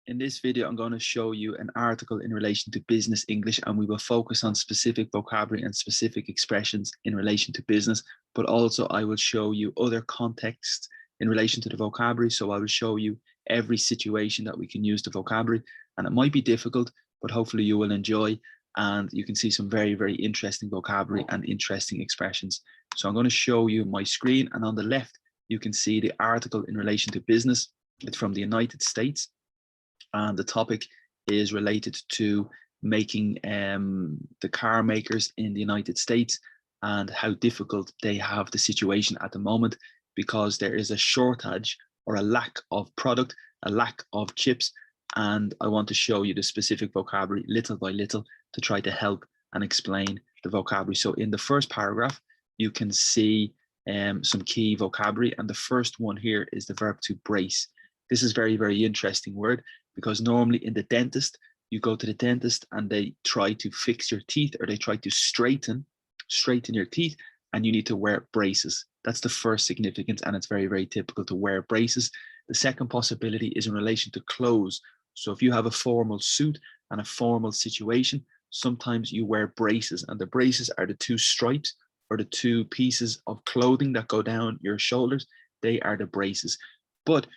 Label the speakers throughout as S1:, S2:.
S1: In this video, I'm going to show you an article in relation to business English, and we will focus on specific vocabulary and specific expressions in relation to business, but also I will show you other contexts in relation to the vocabulary. So I will show you every situation that we can use the vocabulary, and it might be difficult, but hopefully you will enjoy, and you can see some very, very interesting vocabulary and interesting expressions. So I'm going to show you my screen, and on the left, you can see the article in relation to business. It's from the United States. And the topic is related to making the car makers in the United States and how difficult they have the situation at the moment, because there is a shortage or a lack of product, a lack of chips. And I want to show you the specific vocabulary little by little to try to help and explain the vocabulary. So in the first paragraph, you can see some key vocabulary. And the first one here is the verb to brace. This is very, very interesting word, because normally in the dentist, you go to the dentist and they try to fix your teeth, or they try to straighten your teeth, and you need to wear braces. That's the first significance, and it's very, very typical to wear braces. The second possibility is in relation to clothes. So if you have a formal suit and a formal situation, sometimes you wear braces, and the braces are the two stripes or the two pieces of clothing that go down your shoulders. They are the braces. But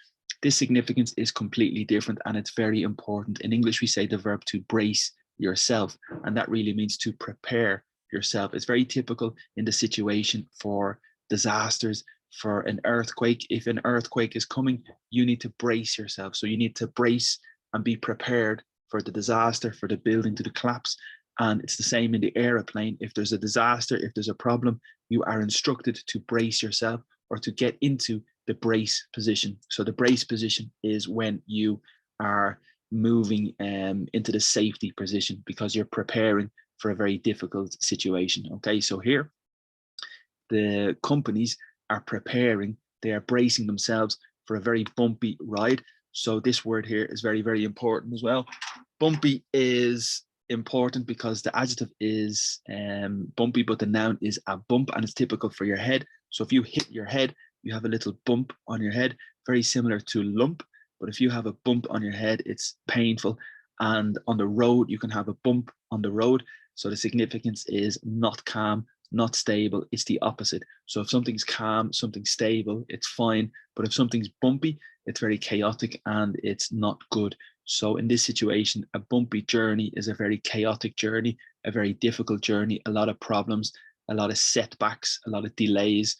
S1: this significance is completely different, and it's very important. In English, we say the verb to brace yourself, and that really means to prepare yourself. It's very typical in the situation for disasters, for an earthquake. If an earthquake is coming, you need to brace yourself. So you need to brace and be prepared for the disaster, for the building to collapse. And it's the same in the airplane. If there's a disaster, if there's a problem, you are instructed to brace yourself or to get into the brace position. So the brace position is when you are moving into the safety position, because you're preparing for a very difficult situation. Okay, so here the companies are preparing, they are bracing themselves for a very bumpy ride. So this word here is very, very important as well. Bumpy is important because the adjective is bumpy, but the noun is a bump, and it's typical for your head. So if you hit your head, you have a little bump on your head, very similar to lump. But if you have a bump on your head, it's painful. And on the road, you can have a bump on the road. So the significance is not calm, not stable. It's the opposite. So if something's calm, something's stable, it's fine. But if something's bumpy, it's very chaotic and it's not good. So in this situation, a bumpy journey is a very chaotic journey, a very difficult journey, a lot of problems, a lot of setbacks, a lot of delays.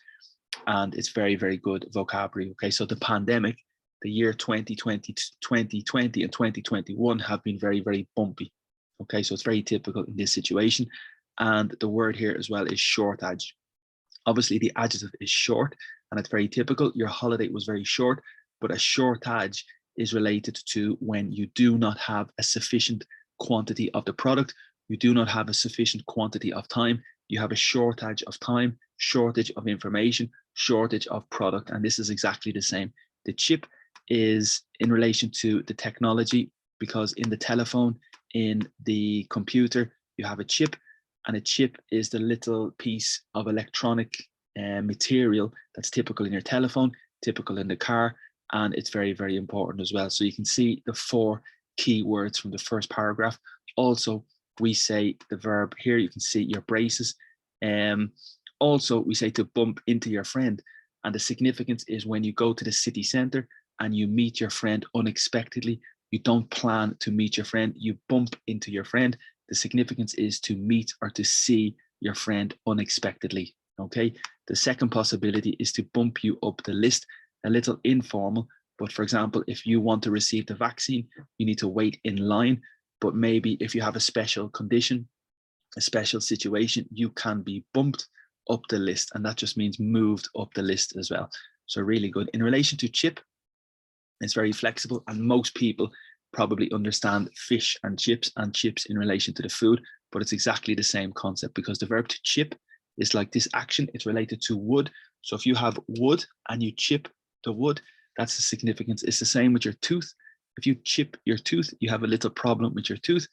S1: And it's very, very good vocabulary. Okay, so the pandemic, the year 2020, 2020 and 2021 have been very, very bumpy. Okay, so it's very typical in this situation. And the word here as well is shortage. Obviously, the adjective is short, and it's very typical. Your holiday was very short, but a shortage is related to when you do not have a sufficient quantity of the product, you do not have a sufficient quantity of time, you have a shortage of time, shortage of information, shortage of product, and this is exactly the same. The chip is in relation to the technology, because in the telephone, in the computer, you have a chip, and a chip is the little piece of electronic material that's typical in your telephone, typical in the car, and it's very, very important as well. So you can see the four key words from the first paragraph. Also, we say the verb here, you can see your braces. Also, we say to bump into your friend, and the significance is when you go to the city center and you meet your friend unexpectedly. You don't plan to meet your friend, you bump into your friend. The significance is to meet or to see your friend unexpectedly. Okay, the second possibility is to bump you up the list, a little informal. But for example, if you want to receive the vaccine, you need to wait in line. But maybe if you have a special condition, a special situation, you can be bumped up the list, and that just means moved up the list as well. So really good. In relation to chip, it's very flexible, and most people probably understand fish and chips in relation to the food, but it's exactly the same concept, because the verb to chip is like this action. It's related to wood. So if you have wood and you chip the wood, that's the significance. It's the same with your tooth. If you chip your tooth, you have a little problem with your tooth.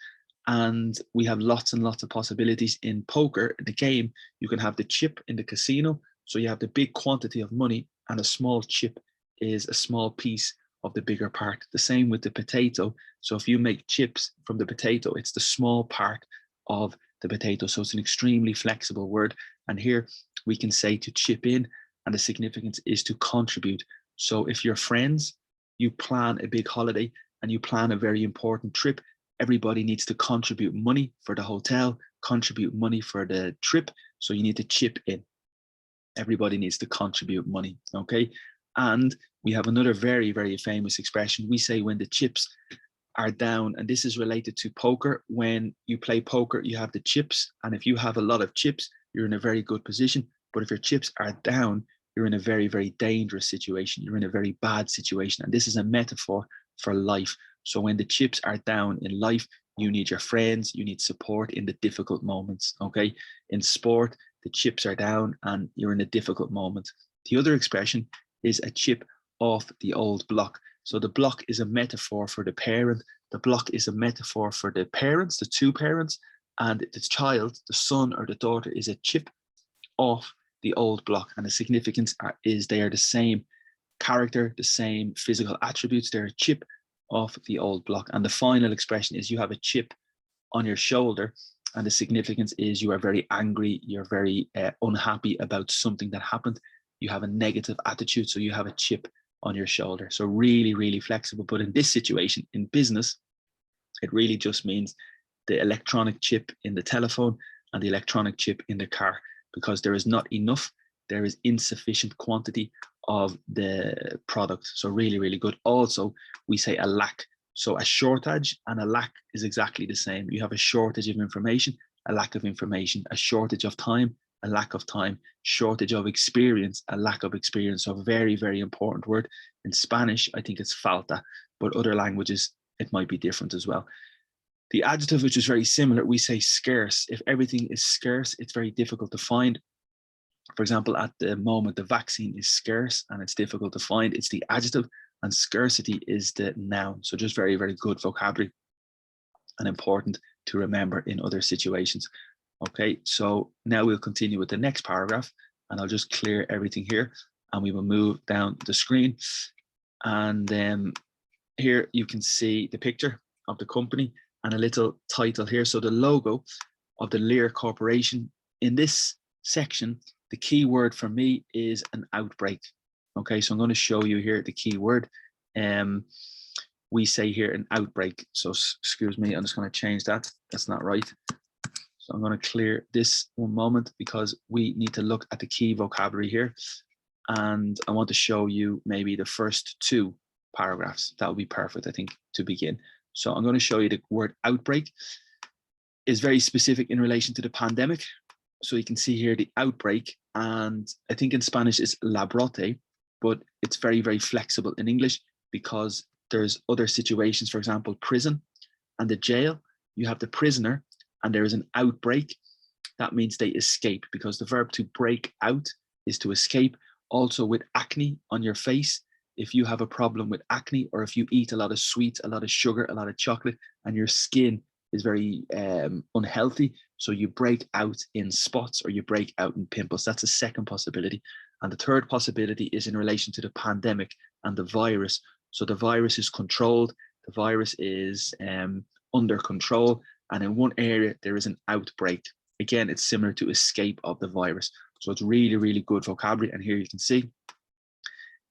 S1: And we have lots and lots of possibilities in poker, the game. You can have the chip in the casino. So you have the big quantity of money, and a small chip is a small piece of the bigger part. The same with the potato. So if you make chips from the potato, it's the small part of the potato. So it's an extremely flexible word. And here we can say to chip in, and the significance is to contribute. So if you're friends, you plan a big holiday and you plan a very important trip, everybody needs to contribute money for the hotel, contribute money for the trip. So you need to chip in. Everybody needs to contribute money, okay? And we have another very, very famous expression. We say when the chips are down, and this is related to poker. When you play poker, you have the chips, and if you have a lot of chips, you're in a very good position. But if your chips are down, you're in a very, very dangerous situation. You're in a very bad situation. And this is a metaphor for life. So when the chips are down in life, you need your friends, you need support in the difficult moments, okay? In sport, the chips are down and you're in a difficult moment. The other expression is a chip off the old block. So the block is a metaphor for the parent. The block is a metaphor for the parents, the two parents, and the child, the son or the daughter, is a chip off the old block. And the significance is they are the same character, the same physical attributes. They're a chip off the old block. And the final expression is you have a chip on your shoulder. And the significance is you are very angry. You're very unhappy about something that happened. You have a negative attitude. So you have a chip on your shoulder. So really, really flexible. But in this situation, in business, it really just means the electronic chip in the telephone and the electronic chip in the car, because there is not enough, there is insufficient quantity of the product. So really, really good. Also, we say a lack. So a shortage and a lack is exactly the same. You have a shortage of information, a lack of information, a shortage of time, a lack of time, shortage of experience, a lack of experience. So a very, very important word. In Spanish, I think it's falta, but other languages, it might be different as well. The adjective, which is very similar, we say scarce. If everything is scarce, it's very difficult to find. For example, at the moment, the vaccine is scarce and it's difficult to find. It's the adjective, and scarcity is the noun. So just very, very good vocabulary and important to remember in other situations. Okay, so now we'll continue with the next paragraph, and I'll just clear everything here and we will move down the screen. And here you can see the picture of the company and a little title here. So the logo of the Lear Corporation. In this section, the key word for me is an outbreak. Okay, so I'm going to show you here the key word. We say here an outbreak. So excuse me, I'm just going to change that. That's not right. So I'm going to clear this one moment because we need to look at the key vocabulary here. And I want to show you maybe the first two paragraphs. That would be perfect, I think, to begin. So I'm going to show you the word outbreak is very specific in relation to the pandemic. So you can see here the outbreak, and I think in Spanish it's la brote, but it's very, very flexible in English because there's other situations, for example, prison and the jail. You have the prisoner and there is an outbreak. That means they escape, because the verb to break out is to escape. Also with acne on your face, if you have a problem with acne, or if you eat a lot of sweets, a lot of sugar, a lot of chocolate, and your skin is very unhealthy, so you break out in spots or you break out in pimples. That's a second possibility. And the third possibility is in relation to the pandemic and the virus. So the virus is controlled, the virus is under control, and in one area there is an outbreak. Again, it's similar to escape of the virus. So it's really, really good vocabulary. And here you can see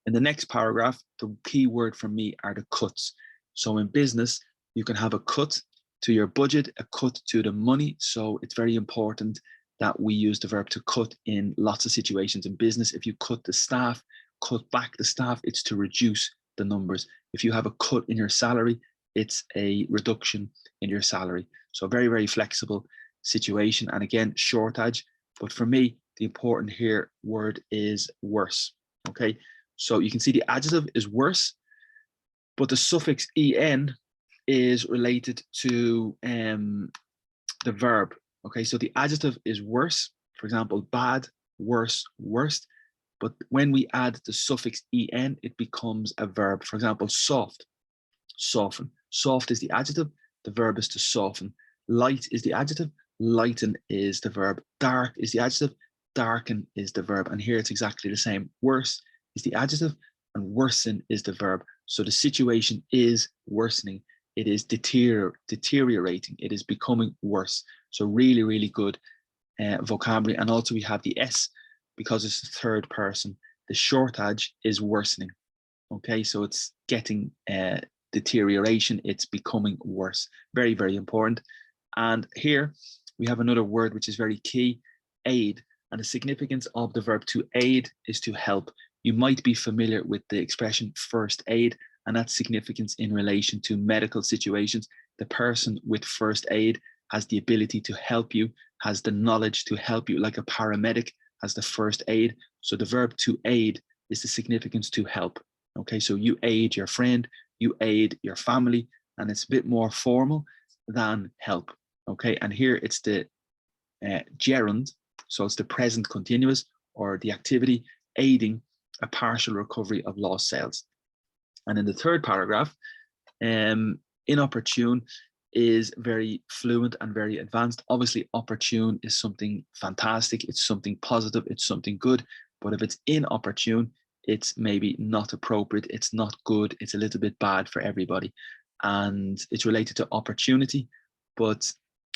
S1: in the next paragraph, the key word for me are the cuts. So in business, you can have a cut to your budget, a cut to the money. So it's very important that we use the verb to cut in lots of situations in business. If you cut the staff, cut back the staff, it's to reduce the numbers. If you have a cut in your salary, it's a reduction in your salary. So very, very flexible situation. And again, shortage. But for me, the important here word is worse. Okay, so you can see the adjective is worse, but the suffix en is related to the verb. Okay, so the adjective is worse, for example, bad, worse, worst. But when we add the suffix en, it becomes a verb. For example, soft, soften. Soft is the adjective, the verb is to soften. Light is the adjective, lighten is the verb. Dark is the adjective, darken is the verb. And here it's exactly the same. Worse is the adjective and worsen is the verb. So the situation is worsening. It is deteriorating. It is becoming worse. So really, really good vocabulary. And also we have the S because it's the third person. The shortage is worsening. Okay, so it's getting deterioration. It's becoming worse. Very, very important. And here we have another word which is very key, aid. And the significance of the verb to aid is to help. You might be familiar with the expression first aid, and that's significance in relation to medical situations. The person with first aid has the ability to help you, has the knowledge to help you, like a paramedic has the first aid. So the verb to aid is the significance to help. Okay, so you aid your friend, you aid your family, and it's a bit more formal than help. Okay, and here it's the gerund, so it's the present continuous or the activity aiding a partial recovery of lost sales. And in the third paragraph, inopportune is very fluent and very advanced. Obviously, opportune is something fantastic. It's something positive. It's something good. But if it's inopportune, it's maybe not appropriate. It's not good. It's a little bit bad for everybody. And it's related to opportunity, but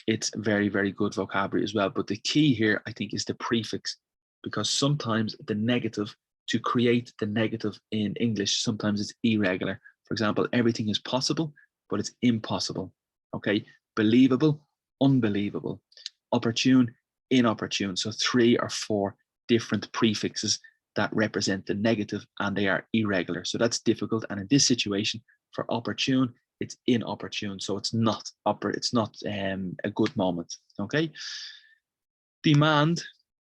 S1: it's very, very good vocabulary as well. But the key here, I think, is the prefix, because sometimes the negative, to create the negative in English, sometimes it's irregular. For example, everything is possible, but it's impossible. Okay, believable, unbelievable, opportune, inopportune. So 3 or 4 different prefixes that represent the negative, and they are irregular. So that's difficult. And in this situation, for opportune, it's inopportune. So it's not a good moment. Okay. Demand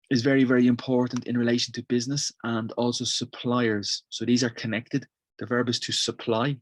S1: is very, very important in relation to business and also suppliers. So these are connected. The verb is to supply.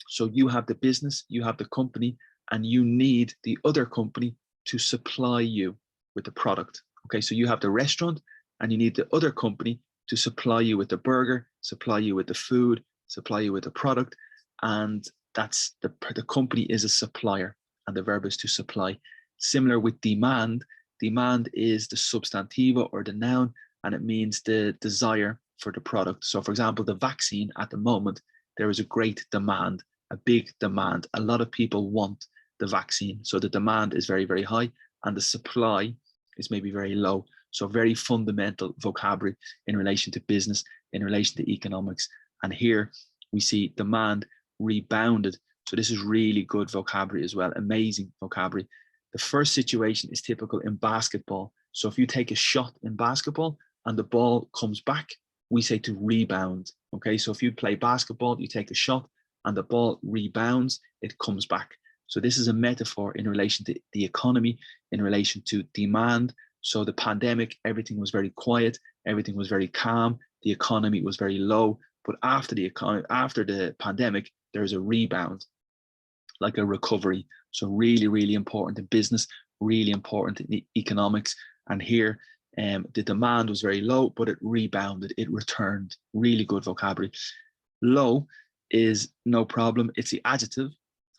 S1: So you have the business, you have the company, and you need the other company to supply you with the product. Okay, so you have the restaurant and you need the other company to supply you with the burger, supply you with the food, supply you with the product. And that's the company is a supplier, and the verb is to supply. Similar with demand. Demand is the substantiva or the noun, and it means the desire for the product. So for example, the vaccine at the moment, there is a great demand, a big demand. A lot of people want the vaccine. So the demand is very, very high, and the supply is maybe very low. So very fundamental vocabulary in relation to business, in relation to economics. And here we see demand rebounded. So this is really good vocabulary as well, amazing vocabulary. The first situation is typical in basketball. So if you take a shot in basketball and the ball comes back, we say to rebound. Okay, so if you play basketball, you take a shot and the ball rebounds, it comes back. So this is a metaphor in relation to the economy, in relation to demand. So the pandemic, everything was very quiet, everything was very calm, the economy was very low. But after the pandemic, there's a rebound, like a recovery. So really, really important in business, really important in economics. And here, the demand was very low, but it rebounded, it returned. Really good vocabulary. Low is no problem. It's the adjective,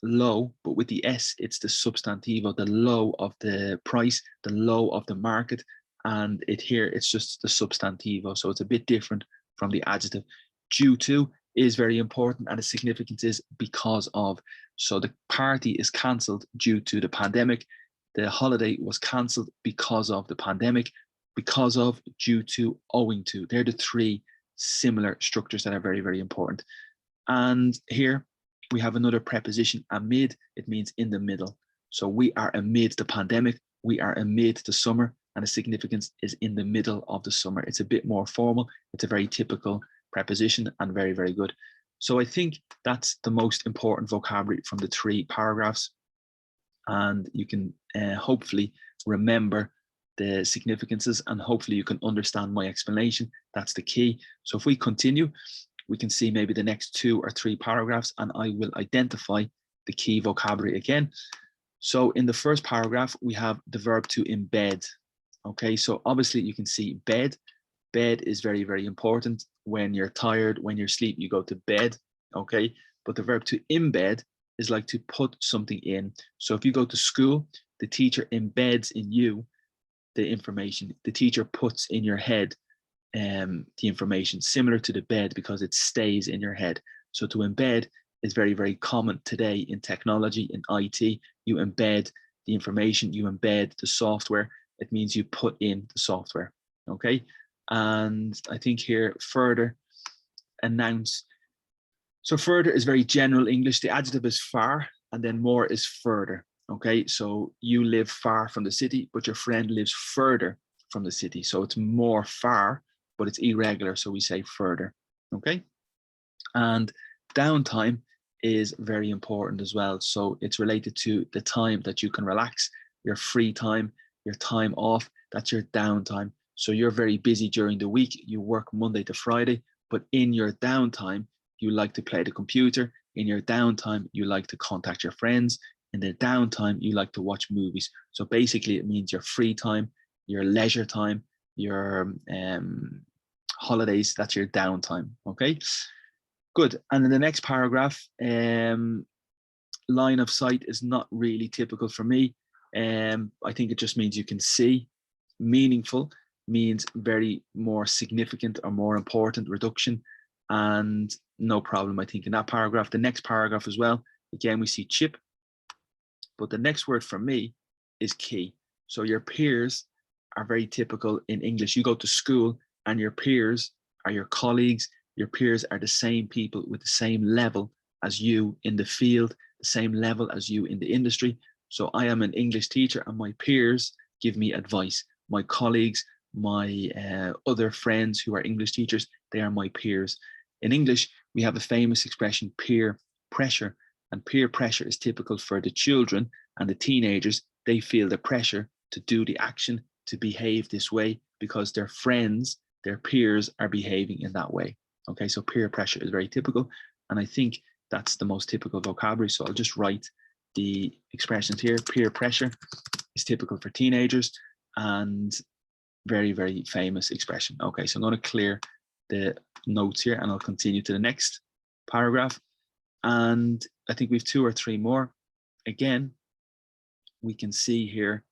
S1: low, but with the S, it's the substantivo, the low of the price, the low of the market. And here, it's just the substantivo. So it's a bit different from the adjective. Due to is very important, and the significance is because of. So the party is cancelled due to the pandemic. The holiday was cancelled because of the pandemic, because of, due to, owing to. They're the 3 similar structures that are very, very important. And here we have another preposition, amid. It means in the middle. So we are amid the pandemic, we are amid the summer, and the significance is in the middle of the summer. It's a bit more formal. It's a very typical preposition and very, very good. So I think that's the most important vocabulary from the 3 paragraphs. And you can hopefully remember the significances, and hopefully you can understand my explanation. That's the key. So if we continue, we can see maybe the next 2 or 3 paragraphs, and I will identify the key vocabulary again. So in the first paragraph, we have the verb to embed. Okay, so obviously you can see bed. Bed is very, very important. When you're tired, when you're asleep, you go to bed. Okay, but the verb to embed is like to put something in. So if you go to school, the teacher embeds in you the information. The teacher puts in your head the information, similar to the bed, because it stays in your head. So to embed is very, very common today in technology, in IT. You embed the information, you embed the software. It means you put in the software, okay? And I think here, further, announce. So further is very general English. The adjective is far, and then more is further, okay? So you live far from the city, but your friend lives further from the city. So it's more far, but it's irregular, so we say further, okay? And downtime is very important as well. So it's related to the time that you can relax, your free time, your time off, that's your downtime. So you're very busy during the week, you work Monday to Friday, but in your downtime, you like to play the computer. In your downtime, you like to contact your friends. In the downtime, you like to watch movies. So basically it means your free time, your leisure time, your holidays, that's your downtime, okay? Good. And in the next paragraph, line of sight is not really typical for me. I think it just means you can see. Meaningful means very more significant or more important reduction. And no problem, I think, in that paragraph. The next paragraph as well, again, we see chip. But the next word for me is key. So your peers are very typical in English. You go to school and your peers are your colleagues. Your peers are the same people with the same level as you in the field, the same level as you in the industry. So I am an English teacher and my peers give me advice. My colleagues, my other friends who are English teachers, they are my peers. In English, we have a famous expression, peer pressure. And peer pressure is typical for the children and the teenagers. They feel the pressure to do the action, to behave this way because their friends, their peers are behaving in that way. Okay, so peer pressure is very typical. And I think that's the most typical vocabulary. So I'll just write the expressions here. Peer pressure is typical for teenagers and very, very famous expression. Okay, so I'm going to clear the notes here and I'll continue to the next paragraph. And I think we've 2 or 3 more. Again, we can see here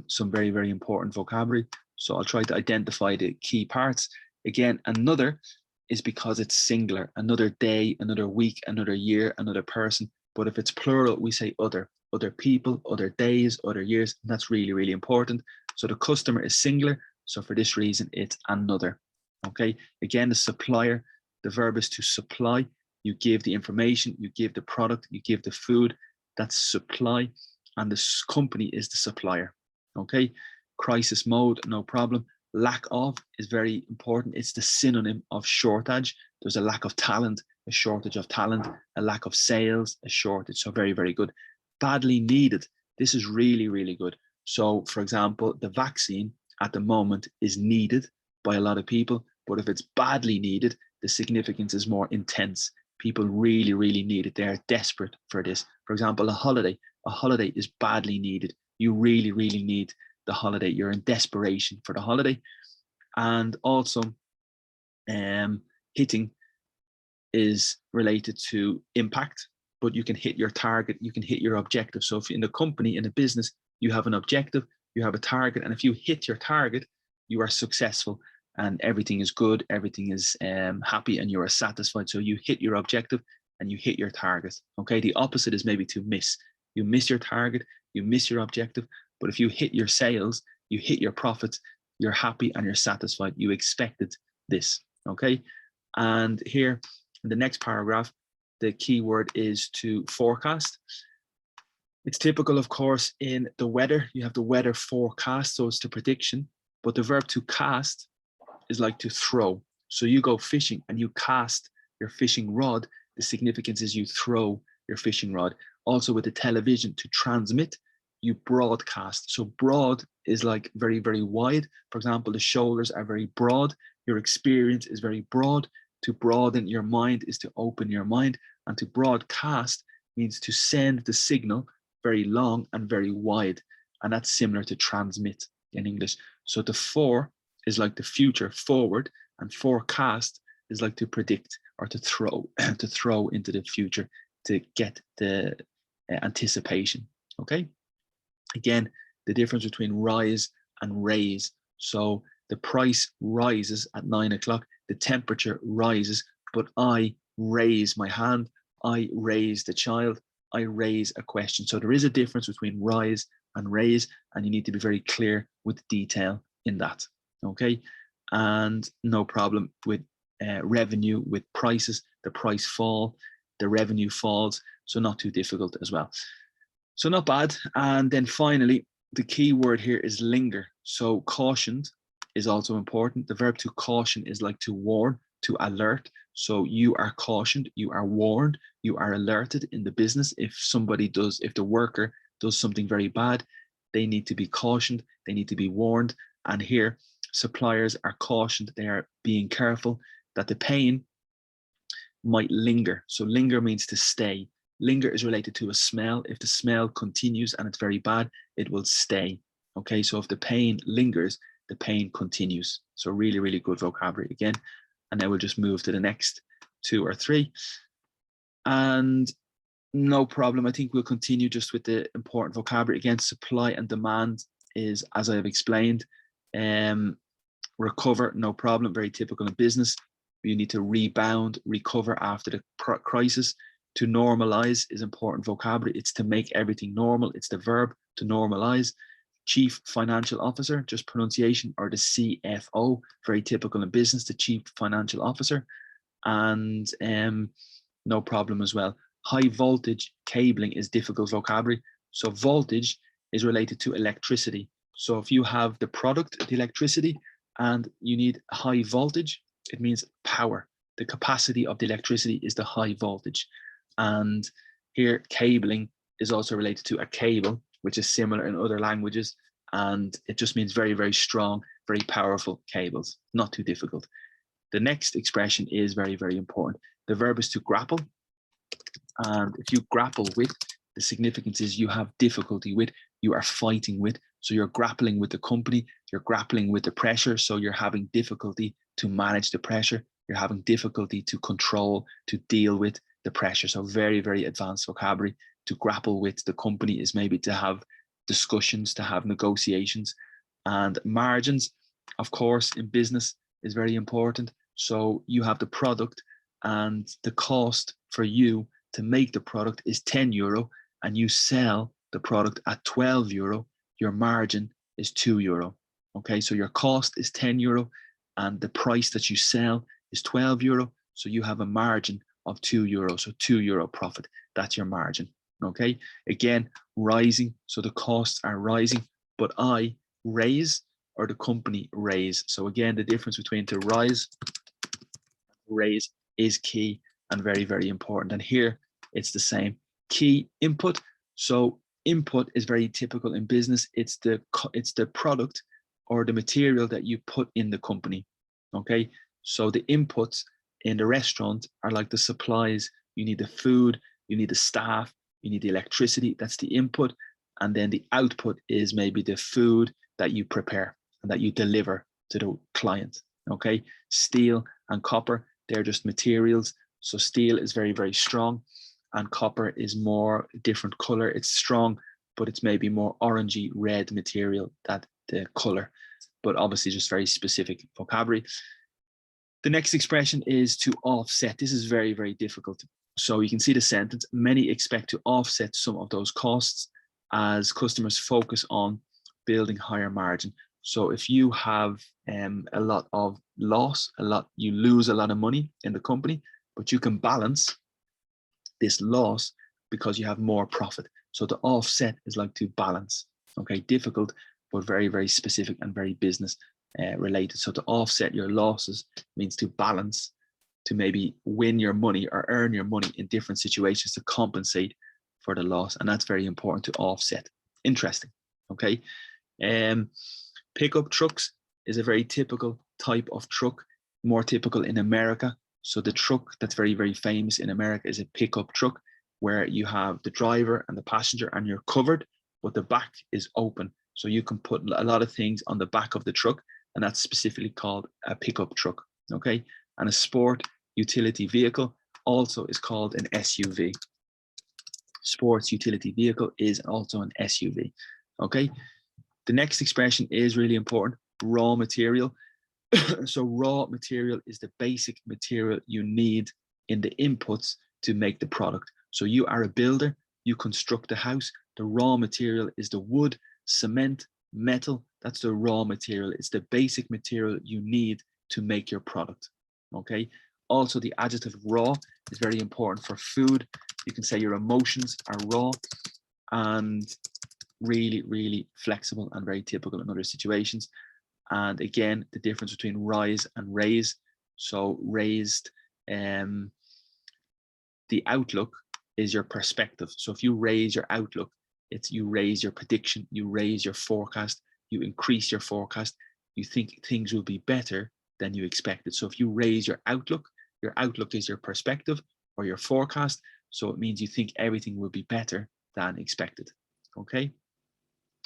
S1: some very, very important vocabulary. So I'll try to identify the key parts. Again, another is because it's singular, another day, another week, another year, another person. But if it's plural, we say other people, other days, other years. And that's really, really important. So the customer is singular. So for this reason, it's another. Okay. Again, the supplier, the verb is to supply. You give the information, you give the product, you give the food. That's supply. And the company is the supplier. Okay. Crisis mode, no problem. Lack of is very important. It's the synonym of shortage. There's a lack of talent, a shortage of talent, a lack of sales, a shortage. So very, very good. Badly needed. This is really, really good. So for example, the vaccine at the moment is needed by a lot of people, but if it's badly needed, the significance is more intense. People really, really need it. They're desperate for this. For example, a holiday is badly needed. You really, really need the holiday. You're in desperation for the holiday. And also hitting is related to impact, but you can hit your target, you can hit your objective. So if in the company, in a business, you have an objective, you have a target, and if you hit your target, you are successful and everything is good, everything is happy and you are satisfied. So you hit your objective and you hit your target. Okay, the opposite is maybe to miss. You miss your target, you miss your objective, but if you hit your sales, you hit your profits, you're happy and you're satisfied. You expected this, okay? And here in the next paragraph, the key word is to forecast. It's typical, of course, in the weather. You have the weather forecast, so it's the prediction, but the verb to cast is like to throw. So you go fishing and you cast your fishing rod. The significance is you throw your fishing rod. Also with the television, to transmit, you broadcast. So broad is like very, very wide. For example, the shoulders are very broad. Your experience is very broad. To broaden your mind is to open your mind. And to broadcast means to send the signal very long and very wide. And that's similar to transmit in English. So the for is like the future, forward, and forecast is like to predict or to throw, to throw into the future, to get the anticipation. Okay. Again, the difference between rise and raise. So the price rises at 9 o'clock, the temperature rises, but I raise my hand, I raise the child, I raise a question. So there is a difference between rise and raise, and you need to be very clear with detail in that. Okay, and no problem with revenue, with prices. The price fall, the revenue falls, so not too difficult as well. So not bad. And then finally, the key word here is linger. So cautioned is also important. The verb to caution is like to warn, to alert. So you are cautioned, you are warned, you are alerted in the business. If the worker does something very bad, they need to be cautioned, they need to be warned. And here, suppliers are cautioned, they are being careful that the pain might linger. So linger means to stay. Linger is related to a smell. If the smell continues and it's very bad, it will stay. Okay, so if the pain lingers, the pain continues. So really, really good vocabulary again. And then we'll just move to the next 2 or 3. And no problem. I think we'll continue just with the important vocabulary. Again, supply and demand is, as I've explained, recover, no problem, very typical in business. You need to rebound, recover after the crisis. To normalize is important vocabulary. It's to make everything normal. It's the verb to normalize. Chief Financial Officer, just pronunciation, or the CFO, very typical in business, the Chief Financial Officer. And no problem as well. High voltage cabling is difficult vocabulary. So voltage is related to electricity. So if you have the product, the electricity, and you need high voltage, it means power. The capacity of the electricity is the high voltage. And here, cabling is also related to a cable, which is similar in other languages. And it just means very, very strong, very powerful cables. Not too difficult. The next expression is very, very important. The verb is to grapple. And if you grapple with, the significance is you have difficulty with, you are fighting with. So you're grappling with the company, you're grappling with the pressure. So you're having difficulty to manage the pressure. You're having difficulty to control, to deal with the pressure. So very, very advanced vocabulary. To grapple with the company is maybe to have discussions, to have negotiations. And margins, of course, in business is very important. So you have the product and the cost for you to make the product is €10 and you sell the product at €12, your margin is €2. Okay, so your cost is €10 and the price that you sell is €12. So you have a margin of €2. So €2 profit. That's your margin. Okay, again, rising. So the costs are rising, but I raise or the company raise. So again, the difference between to rise and raise is key and very, very important. And here it's the same. Key input. So input is very typical in business. It's the product or the material that you put in the company. Okay, so the inputs in the restaurant are like the supplies. You need the food, you need the staff, you need the electricity. That's the input. And then the output is maybe the food that you prepare and that you deliver to the client. Okay, steel and copper, they're just materials. So steel is very, very strong and copper is more different color. It's strong, but it's maybe more orangey red material, that the color, but obviously just very specific vocabulary. The next expression is to offset. This is very, very difficult. So you can see the sentence, many expect to offset some of those costs as customers focus on building higher margin. So if you have a lot of loss, you lose a lot of money in the company, but you can balance this loss because you have more profit. So to offset is like to balance. Okay, difficult, but very, very specific and very business related. So to offset your losses means to balance, to maybe win your money or earn your money in different situations to compensate for the loss. And that's very important, to offset. Interesting. Okay. Pickup trucks is a very typical type of truck, more typical in America. So the truck that's very, very famous in America is a pickup truck where you have the driver and the passenger and you're covered, but the back is open. So you can put a lot of things on the back of the truck, and that's specifically called a pickup truck. Okay. And a sport utility vehicle also is called an SUV. Sports utility vehicle is also an SUV. Okay. The next expression is really important, raw material. So raw material is the basic material you need in the inputs to make the product. So you are a builder, you construct a house, the raw material is the wood, cement, metal. That's the raw material. It's the basic material you need to make your product. Okay. Also, the adjective raw is very important for food. You can say your emotions are raw and really, really flexible and very typical in other situations. And again, the difference between rise and raise. So raised, the outlook is your perspective. So if you raise your outlook, it's you raise your prediction, you raise your forecast, you increase your forecast, you think things will be better than you expected. So if you raise your outlook is your perspective or your forecast. So it means you think everything will be better than expected. Okay.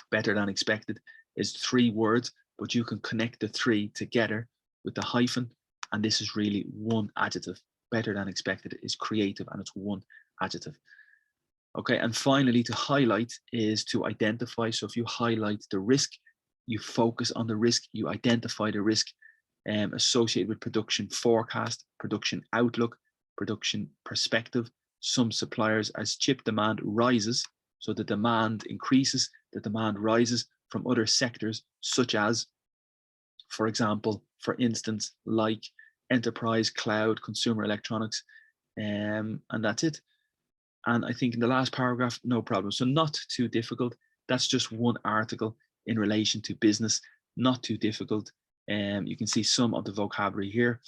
S1: Better than expected is 3 words, but you can connect the 3 together with the hyphen. And this is really 1 adjective. Better than expected is creative and it's 1 adjective. Okay, and finally, to highlight is to identify. So if you highlight the risk, you focus on the risk, you identify the risk associated with production forecast, production outlook, production perspective. Some suppliers, as chip demand rises, so the demand increases, the demand rises from other sectors, such as, for example, for instance, like enterprise, cloud, consumer electronics, and that's it. And I think in the last paragraph, no problem. So not too difficult. That's just 1 article in relation to business, not too difficult. You can see some of the vocabulary here.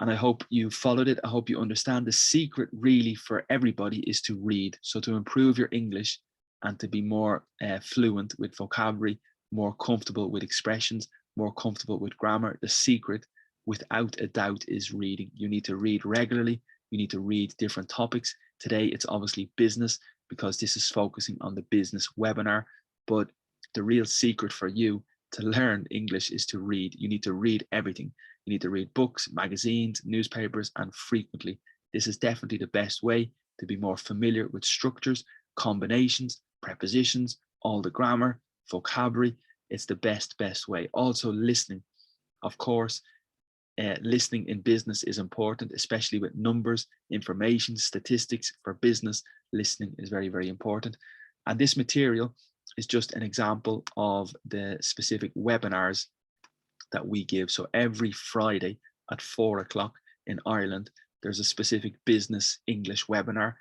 S1: And I hope you followed it. I hope you understand the secret really for everybody is to read. So to improve your English and to be more fluent with vocabulary, more comfortable with expressions, more comfortable with grammar, the secret without a doubt is reading. You need to read regularly. You need to read different topics. Today, it's obviously business because this is focusing on the business webinar. But the real secret for you to learn English is to read. You need to read everything. You need to read books, magazines, newspapers, and frequently. This is definitely the best way to be more familiar with structures, combinations, prepositions, all the grammar, vocabulary. It's the best way. Also listening, of course. Listening in business is important, especially with numbers, information, statistics for business. Listening is very, very important. And this material is just an example of the specific webinars that we give. So every Friday at 4 o'clock in Ireland, there's a specific business English webinar